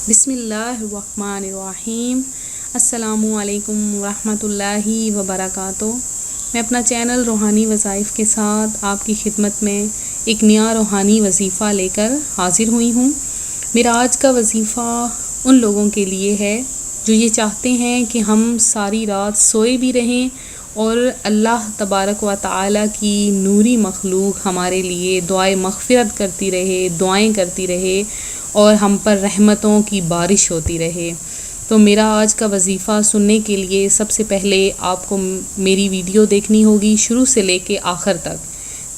बिस्मिल्लाहिर्रहमानिर्रहीम। अस्सलामुअलैकुम वरहमतुल्लाहि वबरकातुहू। मैं अपना चैनल रूहानी वज़ाइफ़ के साथ आपकी खिदमत में एक नया रूहानी वजीफ़ा लेकर हाज़िर हुई हूँ। मेरा आज का वजीफ़ा उन लोगों के लिए है जो ये चाहते हैं कि हम सारी रात सोए भी रहें और अल्लाह तबारक व तआला की नूरी मखलूक हमारे लिए दुआए मग़फ़िरत करती रहे, दुआएं करती रहे और हम पर रहमतों की बारिश होती रहे। तो मेरा आज का वजीफ़ा सुनने के लिए सबसे पहले आपको मेरी वीडियो देखनी होगी शुरू से लेके आखिर तक।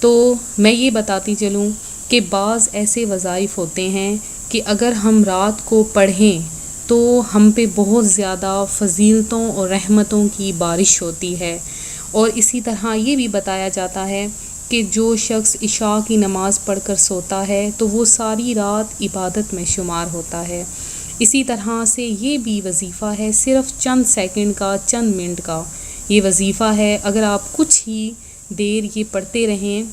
तो मैं ये बताती चलूँ कि बाज़ ऐसे वज़ाइफ़ होते हैं कि अगर हम रात को पढ़ें तो हम पे बहुत ज़्यादा फ़ज़ीलतों और रहमतों की बारिश होती है। और इसी तरह ये भी बताया जाता है कि जो शख्स इशा की नमाज़ पढ़कर सोता है तो वो सारी रात इबादत में शुमार होता है। इसी तरह से ये भी वजीफ़ा है, सिर्फ़ चंद सेकंड का, चंद मिनट का ये वजीफ़ा है। अगर आप कुछ ही देर ये पढ़ते रहें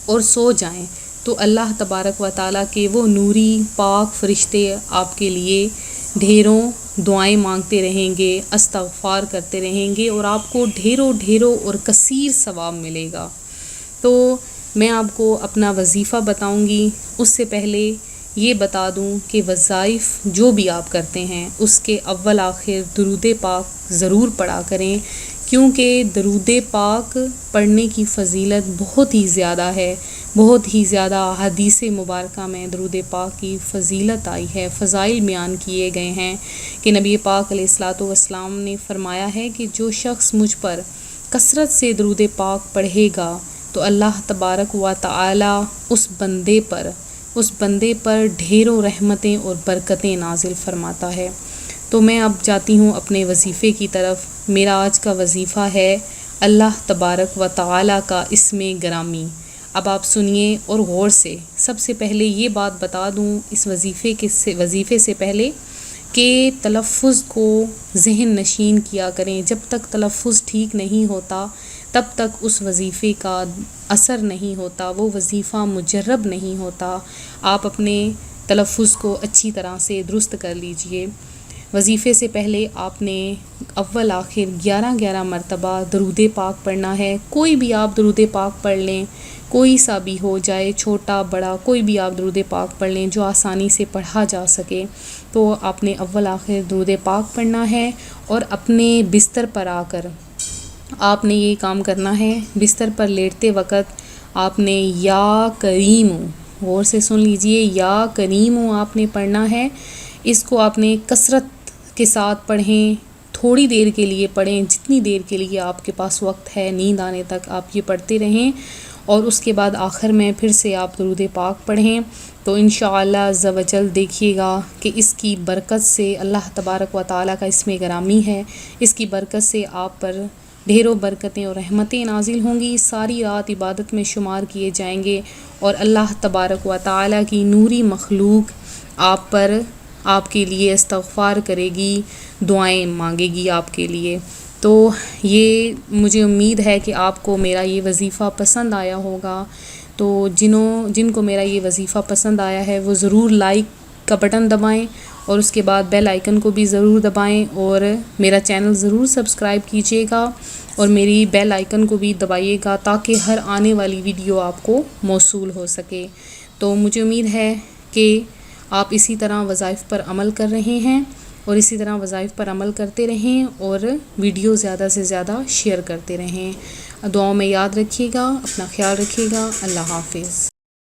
और सो जाएं तो अल्लाह तबारक व तआला के वो नूरी पाक फ़रिश्ते आपके लिए ढेरों दुआएं मांगते रहेंगे, इस्तग़फ़ार करते रहेंगे और आपको ढेरों और कसीर सवाब मिलेगा। तो मैं आपको अपना वजीफ़ा बताऊंगी। उससे पहले ये बता दूं कि वज़ाइफ़ जो भी आप करते हैं उसके अव्वल आखिर दरूद पाक ज़रूर पढ़ा करें, क्योंकि दरूद पाक पढ़ने की फ़जीलत बहुत ही ज़्यादा है। बहुत ही ज़्यादा हदीस मुबारका में दरूद पाक की फ़जीलत आई है, फ़ज़ाइल बयान किए गए हैं कि नबी पाक अलैहिस्सलातु वस्सलाम ने फ़रमाया है कि जो शख्स मुझ पर कसरत से दरूद पाक पढ़ेगा तो अल्लाह तबारक व तआला उस बंदे पर ढेरों रहमतें और बरकतें नाजिल फरमाता है। तो मैं अब जाती हूँ अपने वजीफ़े की तरफ। मेरा आज का वजीफ़ा है अल्लाह तबारक व तआला का इस्मे गिरामी। अब आप सुनिए और गौर से। सबसे पहले ये बात बता दूँ इस वजीफ़े से पहले कि तलफ़्फ़ुज़ को ज़हन नशीन किया करें। जब तक तलफ़्फ़ुज़ ठीक नहीं होता तब तक उस वजीफ़े का असर नहीं होता, वो वजीफ़ा मुजर्रब नहीं होता। आप अपने तलफ़्फ़ुज़ को अच्छी तरह से दुरुस्त कर लीजिए। वजीफ़े से पहले आपने अव्वल आखिर 11 मरतबा दरूद पाक पढ़ना है। कोई भी आप दरूद पाक पढ़ लें, कोई सा भी हो जाए, छोटा बड़ा कोई भी आप दरूद पाक पढ़ लें जो आसानी से पढ़ा जा सके। तो आपने अव्वल आखिर दरूद पाक पढ़ना है और अपने बिस्तर पर आकर आपने ये काम करना है। बिस्तर पर लेटते वक़्त आपने या करीमु, गौर से सुन लीजिए, या करीमु आपने पढ़ना है। इसको आपने कसरत के साथ पढ़ें, थोड़ी देर के लिए पढ़ें, जितनी देर के लिए आपके पास वक्त है, नींद आने तक आप ये पढ़ते रहें। और उसके बाद आखिर में फिर से आप दरूद पाक पढ़ें। तो इंशाअल्लाह अज़्ज़ व जल देखिएगा कि इसकी बरकत से, अल्लाह तबारक व तआला का इसमें गिरामी है, इसकी बरकत से आप पर ढेरों बरकतें और रहमतें नाजिल होंगी। सारी रात इबादत में शुमार किए जाएंगे और अल्लाह तबारक व तआला की नूरी मखलूक आप पर, आपके लिए इस्तग़फ़ार करेगी, दुआएं मांगेगी आपके लिए। तो ये मुझे उम्मीद है कि आपको मेरा ये वजीफ़ा पसंद आया होगा। तो जिनको मेरा ये वजीफ़ा पसंद आया है वो ज़रूर लाइक का बटन दबाएं और उसके बाद बेल आइकन को भी ज़रूर दबाएं और मेरा चैनल ज़रूर सब्सक्राइब कीजिएगा और मेरी बेल आइकन को भी दबाइएगा ताकि हर आने वाली वीडियो आपको मौसूल हो सके। तो मुझे उम्मीद है कि आप इसी तरह वज़ाइफ़ पर अमल कर रहे हैं और इसी तरह वज़ाइफ़ पर अमल करते रहें और वीडियो ज़्यादा से ज़्यादा शेयर करते रहें। दुआओं में याद रखिएगा, अपना ख्याल रखिएगा। अल्लाह हाफ़िज़।